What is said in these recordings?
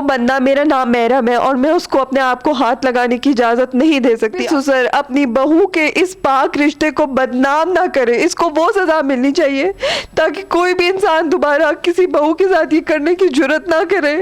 बंदा मेरा नाम महरम है और मैं उसको अपने आप को हाथ लगाने की इजाजत नहीं दे सकती। ससुर अपनी बहू के इस पाक रिश्ते को बदनाम ना करे, इसको वो सजा मिलनी चाहिए ताकि कोई भी इंसान दोबारा किसी बहू के साथ ये करने की जुर्रत ना करे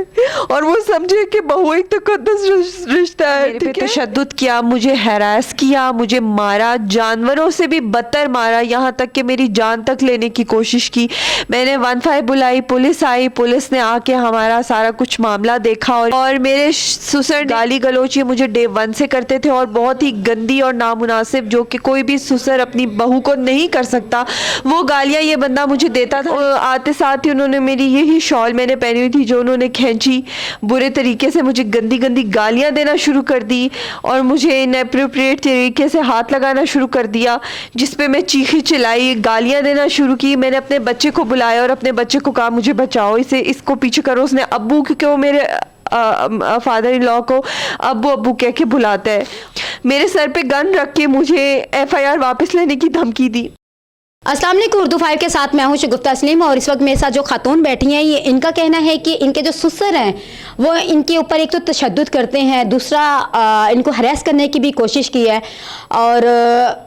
और वो समझे कि बहू एक तकद्दस रिश्ता है। मेरे पे तशद्दुद किया, मुझे हैरास किया, मुझे मारा, जानवरों से भी बदतर मारा, यहाँ तक कि मेरी जान तक लेने की कोशिश की। मैंने 15 बुलाई, पुलिस आई, पुलिस ने आके हमारा सारा कुछ मामला देखा और मेरे ससुर गाली गलोच मुझे डे 1 से करते थे और बहुत ही गंदी और नामुनासिब, जो कि कोई भी ससुर अपनी बहू को नहीं कर सकता, वो गालियाँ ये बंदा मुझे देता था। आते साथ ही उन्होंने मेरी यही शॉल मैंने पहनी हुई थी जो उन्होंने खींची, बुरे तरीके से मुझे गंदी गंदी गालियाँ देना शुरू कर दी और मुझे इनएप्रोप्रिएट तरीके से हाथ लगाना शुरू कर दिया, जिस पे मैं चीखी चिल्लाई, गालियाँ देना शुरू की। मैंने अपने बच्चे को बुलाया और अपने बच्चे को कहा मुझे बचाओ, इसको पीछे करो। उसने अब्बू, क्योंकि वो मेरे फादर इन लॉ को अब्बू अब्बू कह के बुलाता है, मेरे सर पे गन रख के मुझे FIR वापस लेने की धमकी दी। अस्सलाम वालेकुम, उर्दू 5 के साथ मैं हूं शगुफ्ता तस्लीम और इस वक्त मेरे साथ जो खातून बैठी हैं, ये इनका कहना है कि इनके जो ससुर हैं वो इनके ऊपर एक तो तशद्दुद करते हैं, दूसरा इनको हरास करने की भी कोशिश की है और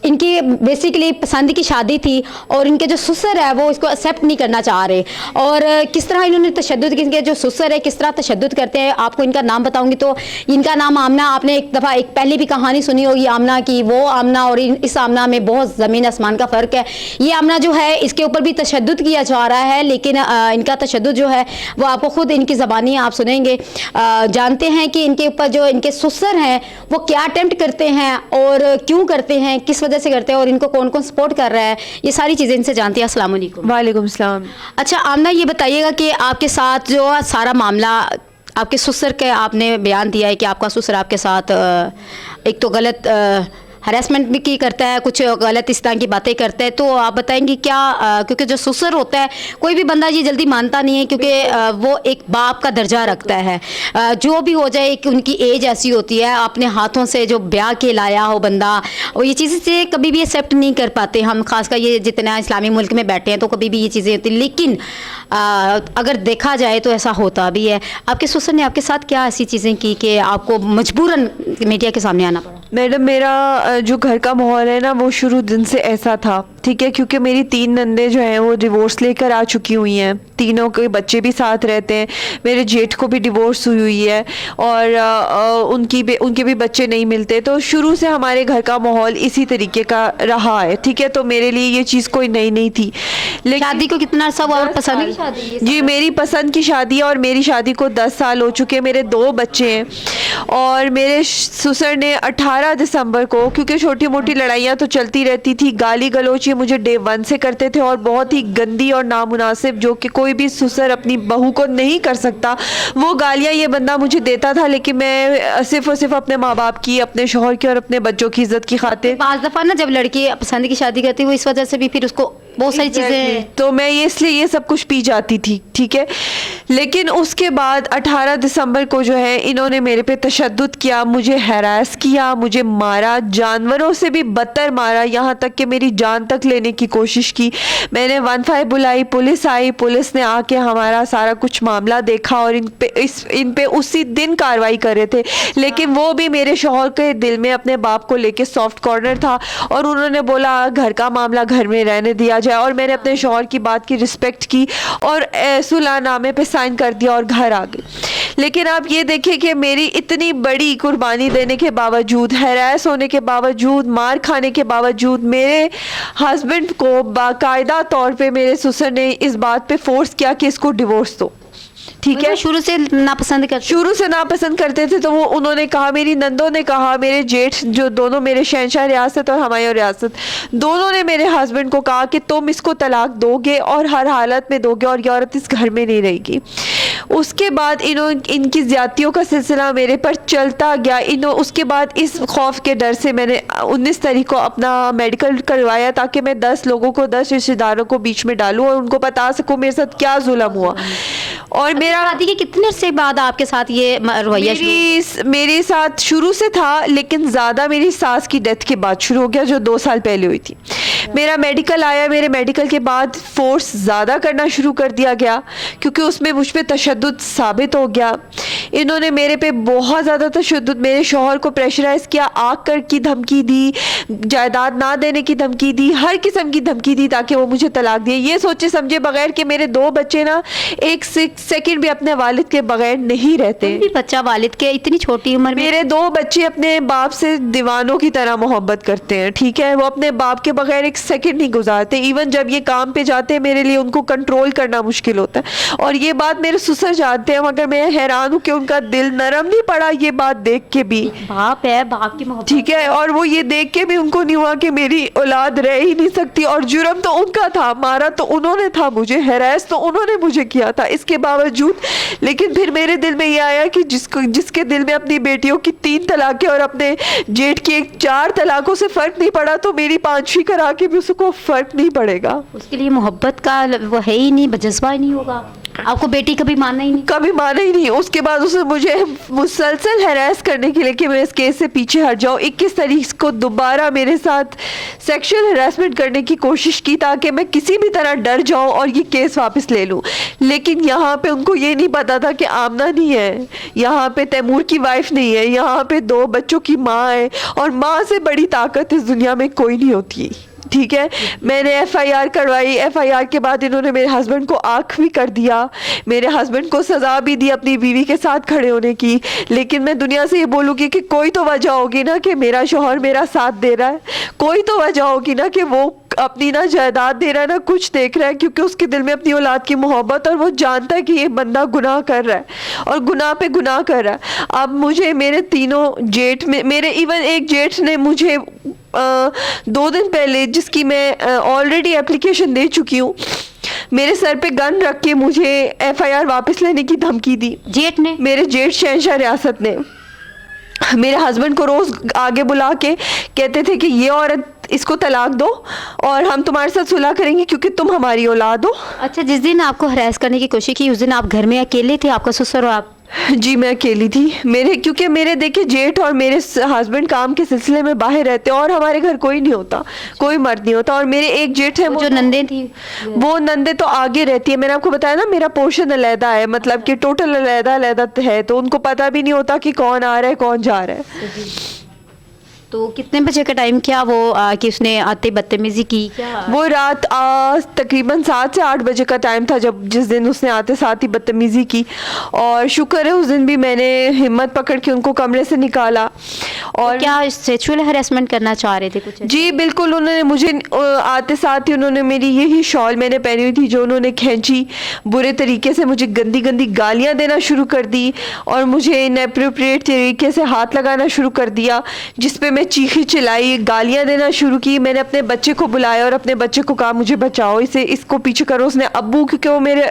इनकी बेसिकली पसंद की शादी थी और इनके जो ससुर है वो इसको एक्सेप्ट नहीं करना चाह रहे और किस तरह इन्होंने तशद्दुद, इनके जो ससुर है किस तरह तशद्दुद करते हैं। आपको इनका नाम बताऊंगी तो इनका नाम आमना, आपने एक दफ़ा एक पहले भी कहानी सुनी होगी आमना की, वो आमना और इस आमना में बहुत ज़मीन आसमान का फ़र्क है। ये आमना जो है इसके ऊपर भी तशद्दुद किया जा रहा है, लेकिन इनका तशद्दुद जो है वो आपको ख़ुद इनकी ज़बानी आप सुनेंगे। जानते हैं कि इनके ऊपर जो इनके ससुर हैं वो क्या अटेम्प्ट करते हैं और क्यों करते हैं, किस वजह से करते हैं और इनको कौन कौन सपोर्ट कर रहा है, ये सारी चीज़ें इनसे जानती हैं। अस्सलाम वालेकुम। वालेकुम सलाम। अच्छा आमना, ये बताइएगा कि आपके साथ जो सारा मामला, आपके ससुर के आपने बयान दिया है कि आपका ससुर आपके साथ एक तो गलत हरासमेंट भी की करता है, कुछ गलत इस तरह की बातें करता है, तो आप बताएंगे क्या क्योंकि जो ससुर होता है कोई भी बंदा ये जल्दी मानता नहीं है क्योंकि वो एक बाप का दर्जा रखता है, जो भी हो जाए कि उनकी एज ऐसी होती है, अपने हाथों से जो ब्याह के लाया हो बंदा, और ये चीज़ें से कभी भी एक्सेप्ट नहीं कर पाते हम, खासकर ये जितना इस्लामी मुल्क में बैठे हैं तो कभी भी ये चीज़ें होती, लेकिन अगर देखा जाए तो ऐसा होता भी है। आपके ससुर ने आपके साथ क्या ऐसी चीज़ें की कि आपको मजबूरन मीडिया के सामने आना पड़ा? मैडम, मेरा जो घर का माहौल है ना वो शुरू दिन से ऐसा था, ठीक है, क्योंकि मेरी 3 नंदे जो हैं वो डिवोर्स लेकर आ चुकी हुई हैं, तीनों के बच्चे भी साथ रहते हैं, मेरे जेठ को भी डिवोर्स हुई हुई है और उनके भी बच्चे नहीं मिलते, तो शुरू से हमारे घर का माहौल इसी तरीके का रहा है, ठीक है। तो मेरे लिए ये चीज़ कोई नई नहीं थी। लेकिन शादी को कितना अर्सा हुआ? पसंद की शादी? जी, मेरी पसंद की शादी है और मेरी शादी को 10 साल हो चुके हैं, मेरे 2 बच्चे हैं और मेरे ससुर ने 18 दिसंबर को, क्योंकि छोटी मोटी लड़ाइयाँ तो चलती रहती थी, गाली गलोच मुझे डे 1 से करते थे और बहुत ही गंदी और नामुनासिब, जो कि कोई भी ससुर अपनी बहू को नहीं कर सकता, वो गालियाँ ये बंदा मुझे देता था। लेकिन मैं सिर्फ और सिर्फ अपने माँ बाप की, अपने शौहर की और अपने बच्चों की इज्जत की खातिर, पाँच दफ़ा ना जब लड़की पसंद की शादी करती है वो इस वजह से भी फिर उसको बहुत सारी चीज़ें, तो मैं इसलिए ये सब कुछ पी जाती थी, ठीक है। लेकिन उसके बाद 18 दिसंबर को जो है इन्होंने मेरे पे तशद्दुद किया, मुझे हैरास किया, मुझे मारा, जानवरों से भी बदतर मारा, यहाँ तक कि मेरी जान तक लेने की कोशिश की। मैंने 15 बुलाई, पुलिस आई, पुलिस ने आके हमारा सारा कुछ मामला देखा और इन पे उसी दिन कार्रवाई कर रहे थे, लेकिन वो भी मेरे शौहर के दिल में अपने बाप को लेके सॉफ्ट कॉर्नर था और उन्होंने बोला घर का मामला घर में रहने दिया जाए और मैंने अपने शौहर की बात की रिस्पेक्ट की और सुलहनामे पे साइन कर दिया और घर आ गई। लेकिन आप ये देखें कि मेरी इतनी बड़ी कुर्बानी देने के बावजूद, हैरास होने के बावजूद, मार खाने के बावजूद, मेरे हस्बैंड को बाकायदा तौर पे मेरे ससुर ने इस बात पे फोर्स किया कि इसको डिवोर्स दो, ठीक है। शुरू से नापसंद करते थे, तो वो उन्होंने कहा, मेरी नंदों ने कहा, मेरे जेठ जो दोनों मेरे शहंशाह रियासत और हमायूं रियासत, दोनों ने मेरे हस्बैंड को कहा कि तुम इसको तलाक दोगे और हर हालत में दोगे और ये औरत इस घर में नहीं रहेगी। उसके बाद इनकी ज्यादतियों का सिलसिला मेरे पर चलता गया। उसके बाद इस खौफ के डर से मैंने 19 तारीख को अपना मेडिकल करवाया ताकि मैं 10 लोगों को, 10 रिश्तेदारों को बीच में डालूं और उनको बता सकूं मेरे साथ क्या जुल्म हुआ। और मेरा शादी के कितने अरसे बाद आपके साथ ये रवैया मेरे साथ शुरू से था, लेकिन ज़्यादा मेरी सास की डेथ के बाद शुरू हो गया, जो 2 साल पहले हुई थी। मेरा मेडिकल आया, मेरे मेडिकल के बाद फोर्स ज़्यादा करना शुरू कर दिया गया क्योंकि उसमें मुझ पर तशद्दुद साबित हो गया। इन्होंने मेरे पे बहुत ज़्यादा तशद्दुद, मेरे शौहर को प्रेशराइज़ किया, आग कर की धमकी दी, जायदाद ना देने की धमकी दी, हर किस्म की धमकी दी ताकि वो मुझे तलाक दिए, ये सोचे समझे बगैर कि मेरे 2 बच्चे ना एक सेकंड भी अपने वालिद के बगैर नहीं रहते। भी बच्चा वालिद के इतनी छोटी उम्र में, मेरे 2 बच्चे अपने बाप से दीवानों की तरह मोहब्बत करते हैं, ठीक है, वो अपने बाप के बगैर एक सेकंड नहीं गुजारते। इवन जब ये काम पे जाते हैं मेरे लिए उनको कंट्रोल करना मुश्किल होता है, और ये बात मेरे ससुर जानते हैं, मगर मैं हैरान हूँ कि उनका दिल नरम नहीं पड़ा ये बात देख के भी। बाप है, बाप की मोहब्बत, ठीक है, और वो ये देख के भी उनको नहीं हुआ कि मेरी औलाद रह ही नहीं सकती, और जुर्म तो उनका था, मारा तो उन्होंने था, मुझे हैरेस तो उन्होंने मुझे किया था इसके बावजूद। लेकिन फिर मेरे दिल में ये आया कि जिसके दिल में अपनी बेटियों की 3 तलाकें और अपने जेठ की 4 तलाकों से फ़र्क नहीं पड़ा, तो मेरी 5वीं करा के भी उसको फ़र्क नहीं पड़ेगा। उसके लिए मोहब्बत का वो है ही नहीं, जज्बा ही नहीं होगा। आपको बेटी कभी माना ही नहीं, कभी माना ही नहीं। उसके बाद उसने मुझे मुसलसल हैरेस करने के लिए कि मैं इस केस से पीछे हट जाऊँ, 21 तारीख को दोबारा मेरे साथ सेक्सुअल हैरेसमेंट करने की कोशिश की ताकि मैं किसी भी तरह डर जाऊँ और ये केस वापस ले लूँ। लेकिन यहाँ पे उनको ये नहीं पता था कि आमना नहीं है, यहाँ पे तैमूर की वाइफ नहीं है, यहाँ पे 2 बच्चों की माँ है, और माँ से बड़ी ताकत इस दुनिया में कोई नहीं होती। ठीक है, मैंने FIR करवाई, FIR के बाद इन्होंने मेरे हस्बैंड को आँख भी कर दिया, मेरे हस्बैंड को सज़ा भी दी अपनी बीवी के साथ खड़े होने की। लेकिन मैं दुनिया से ये बोलूँगी कि कोई तो वजह होगी ना कि मेरा शौहर मेरा साथ दे रहा है, कोई तो वजह होगी ना कि वो अपनी ना जायदाद दे रहा है ना कुछ देख रहा है, क्योंकि उसके दिल में अपनी औलाद की मोहब्बत, और वो जानता है कि ये बंदा गुनाह कर रहा है और गुनाह पे गुनाह कर रहा है। अब मुझे मेरे तीनों जेठ में, मेरे इवन एक जेठ ने मुझे 2 दिन पहले, जिसकी मैं ऑलरेडी एप्लीकेशन दे चुकी हूँ, मेरे सर पे गन रख के मुझे FIR वापस लेने की धमकी दी। जेठ ने, मेरे जेठ शहंशाह रियासत ने मेरे हस्बैंड को रोज़ आगे बुला के कहते थे कि ये औरत, इसको तलाक दो और हम तुम्हारे साथ सुलह करेंगे क्योंकि तुम हमारी औलाद हो। अच्छा, जिस दिन आपको हरास करने की कोशिश की उस दिन आप घर में अकेले थे, आपका ससुर और आप? जी मैं अकेली थी। क्योंकि मेरे देखिए जेठ और मेरे हस्बैंड काम के सिलसिले में बाहर रहते हैं और हमारे घर कोई नहीं होता, कोई मर्द नहीं होता। और मेरे एक जेठ है, वो जो नंदे थी, वो नंदे तो आगे रहती है। मैंने आपको बताया ना मेरा पोर्शन अलहदा है, मतलब कि टोटल अलहदा है, तो उनको पता भी नहीं होता कि कौन आ रहा है कौन जा रहा है। तो कितने बजे का टाइम क्या वो कि उसने आते बदतमीजी की क्या? वो रात तकरीबन 7 से 8 बजे का टाइम था जिस दिन उसने आते साथ ही बदतमीजी की। और शुक्र है उस दिन भी मैंने हिम्मत पकड़ के उनको कमरे से निकाला। और तो क्या सेक्सुअल हैरेसमेंट करना चाह रहे थे कुछ? जी बिल्कुल, उन्होंने मुझे आते साथ ही उन्होंने मेरी यही शॉल मैंने पहनी हुई थी जो उन्होंने खींची, बुरे तरीके से मुझे गंदी गंदी गालियाँ देना शुरू कर दी और मुझे इनएप्रोप्रिएट तरीके से हाथ लगाना शुरू कर दिया, जिस पे मैं चीखी चिल्लाई, गालियाँ देना शुरू की। मैंने अपने बच्चे को बुलाया और अपने बच्चे को कहा मुझे बचाओ, इसको पीछे करो। उसने अब्बू, क्योंकि वो मेरे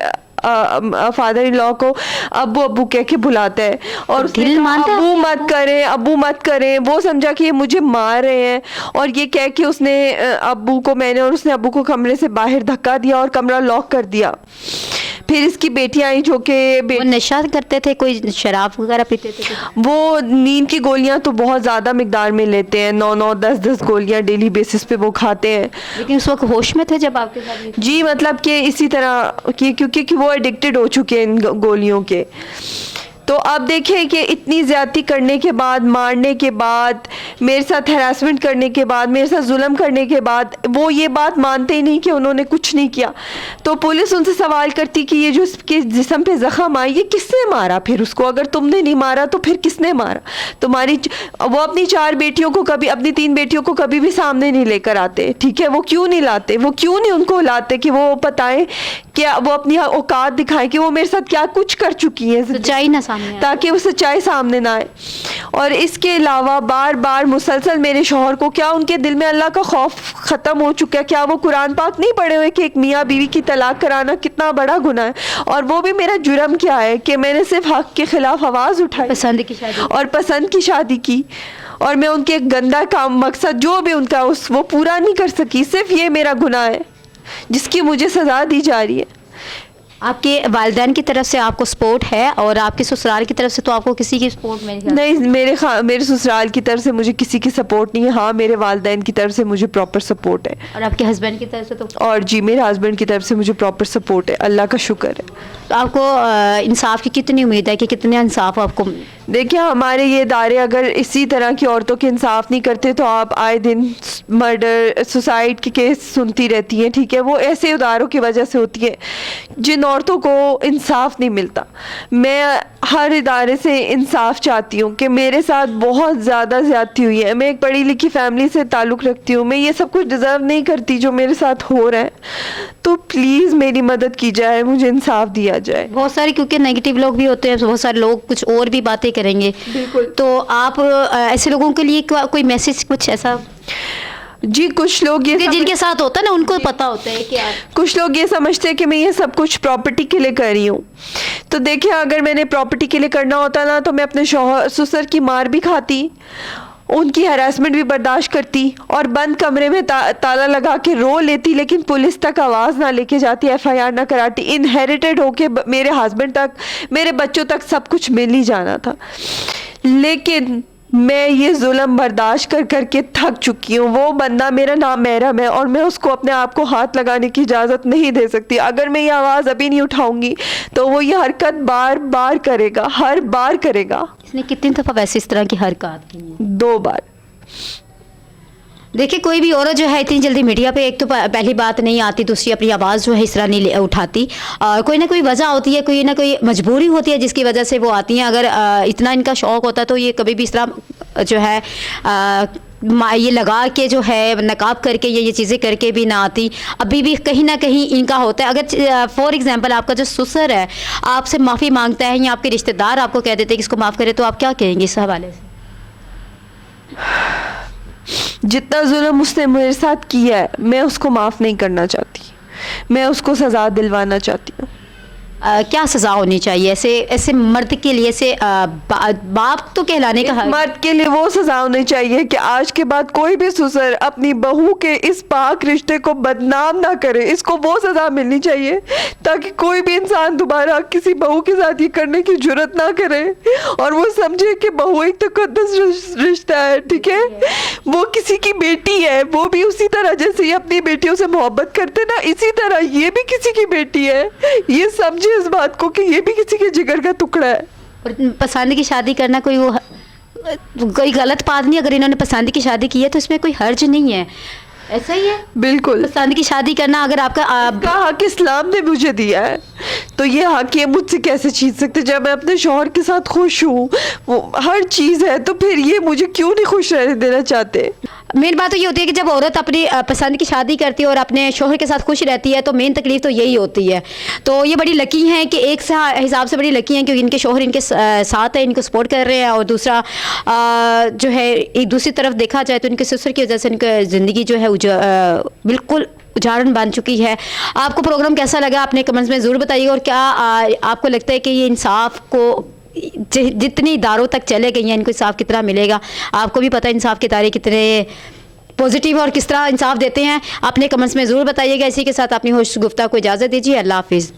फादर इन लॉ को अब्बू अब्बू कह के बुलाते हैं, और उसने कहा अब्बू मत करें, अब्बू मत करें। वो समझा कि ये मुझे मार रहे हैं और ये कह के उसने अब्बू को, मैंने और उसने अब्बू को कमरे से बाहर धक्का दिया और कमरा लॉक कर दिया। फिर इसकी बेटियां आई जो कि नशा करते थे, कोई शराब वगैरह पीते थे? वो नींद की गोलियां तो बहुत ज़्यादा मिकदार में लेते हैं, 9-9 10-10 गोलियां डेली बेसिस पे वो खाते हैं। लेकिन उस वक्त होश में थे जब आपके साथ? जी, मतलब कि इसी तरह कि क्योंकि वो एडिक्टेड हो चुके हैं इन गोलियों के। तो अब देखिए कि इतनी ज़्यादती करने के बाद, मारने के बाद, मेरे साथ हरासमेंट करने के बाद, मेरे साथ जुल्म करने के बाद, वो ये बात मानते ही नहीं कि उन्होंने कुछ नहीं किया। तो पुलिस उनसे सवाल करती कि ये जो इसके जिस्म पे ज़ख़म आई, ये किसने मारा? फिर उसको अगर तुमने नहीं मारा तो फिर किसने मारा? तुम्हारी वो अपनी 4 बेटियों को कभी, अपनी 3 बेटियों को कभी भी सामने नहीं लेकर आते। ठीक है, वो क्यों नहीं लाते? वो क्यों नहीं उनको लाते कि वो बताएं, क्या वो अपनी औकात दिखाएं कि वो मेरे साथ क्या कुछ कर चुकी है, सच्चाई ना, ताकि वो सच्चाई सामने ना आए। और इसके अलावा बार बार मुसलसल मेरे शौहर को, क्या उनके दिल में अल्लाह का खौफ ख़त्म हो चुका है? क्या वो कुरान पाक नहीं पढ़े हुए कि एक मियाँ बीवी की तलाक कराना कितना बड़ा गुनाह है? और वो भी मेरा जुर्म क्या है कि मैंने सिर्फ हक के ख़िलाफ़ आवाज़ उठाई, पसंद की शादी, और पसंद की शादी की, और मैं उनके गंदा काम, मकसद जो भी उनका वो पूरा नहीं कर सकी। सिर्फ ये मेरा गुनाह है जिसकी मुझे सज़ा दी जा रही है। आपके वालिदैन की तरफ से आपको सपोर्ट है और आपके ससुराल की तरफ से तो आपको किसी की सपोर्ट नहीं है? नहीं, मेरे ससुराल की तरफ से मुझे किसी की सपोर्ट नहीं है। हाँ, मेरे वालिदैन की तरफ से मुझे प्रॉपर सपोर्ट है। और आपके हस्बैंड की तरफ से तो? और जी, मेरे हस्बैंड की तरफ से मुझे प्रॉपर सपोर्ट है, अल्लाह का शुक्र है। तो आपको इंसाफ की कितनी उम्मीद है कि कितने इंसाफ आपको? देखिए, हमारे ये इदारे अगर इसी तरह की औरतों के इंसाफ नहीं करते तो आप आए दिन मर्डर, सुसाइड के केस सुनती रहती हैं, ठीक है। वो ऐसे इदारों की वजह से होती है जिन औरतों को इंसाफ नहीं मिलता। मैं हर इदारे से इंसाफ चाहती हूँ कि मेरे साथ बहुत ज़्यादा ज़्यादती हुई है। मैं एक पढ़ी लिखी फैमिली से ताल्लुक़ रखती हूँ, मैं ये सब कुछ डिज़र्व नहीं करती जो मेरे साथ हो रहा है। तो प्लीज़ मेरी मदद की जाए, मुझे इंसाफ दिया जाए। बहुत सारे क्योंकि नेगेटिव लोग भी होते हैं, बहुत सारे लोग कुछ और भी बातें करेंगे। बिल्कुल। तो आप ऐसे लोगों के लिए कोई मैसेज कुछ ऐसा? जी, कुछ लोग ये जिनके साथ होता है ना उनको पता होता है कि कुछ लोग ये समझते हैं कि मैं ये सब कुछ प्रॉपर्टी के लिए कर रही हूँ। तो देखिए, अगर मैंने प्रॉपर्टी के लिए करना होता ना तो मैं अपने शौहर ससुर की मार भी खाती, उनकी हरासमेंट भी बर्दाश्त करती और बंद कमरे में ताला लगा के रो लेती, लेकिन पुलिस तक आवाज़ ना लेके जाती, FIR ना कराती। इनहेरिटेड होके मेरे हस्बैंड तक, मेरे बच्चों तक सब कुछ मिल ही जाना था। लेकिन मैं ये जुल्म बर्दाश्त कर करके थक चुकी हूँ। वो बंदा मेरा नाम महरम है और मैं उसको अपने आप को हाथ लगाने की इजाज़त नहीं दे सकती। अगर मैं ये आवाज़ अभी नहीं उठाऊंगी तो वो ये हरकत बार बार करेगा, हर बार करेगा। इसने कितनी दफ़ा वैसे इस तरह की हरकत की है? 2 बार। देखिए, कोई भी औरत जो है इतनी जल्दी मीडिया पे एक तो पहली बात नहीं आती, दूसरी अपनी आवाज़ जो है इस तरह नहीं उठाती। और कोई ना कोई वजह होती है, कोई ना कोई मजबूरी होती है जिसकी वजह से वो आती हैं। अगर इतना इनका शौक़ होता तो ये कभी भी इस तरह जो है ये लगा के जो है नकाब करके ये चीज़ें करके भी ना आती। अभी भी कहीं ना कहीं इनका होता है। अगर फॉर एग्जांपल आपका जो ससुर है आपसे माफ़ी मांगता है या आपके रिश्तेदार आपको कह देते हैं कि इसको माफ़ करे, तो आप क्या कहेंगे इस हवाले से? जितना जुल्म उसने मेरे साथ किया है मैं उसको माफ़ नहीं करना चाहती, मैं उसको सज़ा दिलवाना चाहती हूँ। क्या सज़ा होनी चाहिए ऐसे मर्द के लिए? ऐसे बाप तो कहलाने का हक। मर्द के लिए वो सज़ा होनी चाहिए कि आज के बाद कोई भी ससुर अपनी बहू के इस पाक रिश्ते को बदनाम ना करे। इसको वो सज़ा मिलनी चाहिए ताकि कोई भी इंसान दोबारा किसी बहू के साथ ये करने की जुर्रत ना करे और वो समझे कि बहू एक तकद्दस रिश्ता है, ठीक है। वो किसी की बेटी है, वो भी उसी तरह जैसे ये अपनी बेटियों से मोहब्बत करते ना, इसी तरह ये भी किसी की बेटी है। ये समझे इस बात को कि ये भी किसी के जिगर का टुकड़ा है। और पसंद की शादी करना कोई गलत बात नहीं। अगर इन्होंने पसंद की शादी की है तो इसमें कोई हर्ज नहीं है, ऐसा ही है। बिल्कुल, पसंद की शादी करना अगर आपका हक इस्लाम ने मुझे दिया है तो ये हक ये मुझसे कैसे छीन सकते? जब मैं अपने शौहर के साथ खुश हूँ, वो हर चीज़ है, तो फिर ये मुझे क्यों नहीं खुश रहने देना चाहते? मेन बात तो ये होती है कि जब औरत अपनी पसंद की शादी करती है और अपने शौहर के साथ खुश रहती है तो मेन तकलीफ तो यही होती है। तो ये बड़ी लकी हैं कि एक हिसाब से बड़ी लकी हैं क्योंकि इनके शौहर इनके साथ है, इनको सपोर्ट कर रहे हैं। और दूसरा जो है एक दूसरी तरफ देखा जाए तो इनके ससुर की वजह से इनकी ज़िंदगी जो है बिल्कुल उदाहरण बन चुकी है। आपको प्रोग्राम कैसा लगा अपने कमेंट्स में ज़रूर बताइए। और क्या आपको लगता है कि ये इंसाफ को जितनी इदारों तक चले गई हैं इनको इंसाफ कितना मिलेगा? आपको भी पता है इंसाफ के इदारे कितने पॉजिटिव और किस तरह इंसाफ देते हैं। अपने कमेंट्स में ज़रूर बताइएगा। इसी के साथ अपनी होस्ट गुफ्ता को इजाज़त दीजिए। अल्लाह हाफिज़।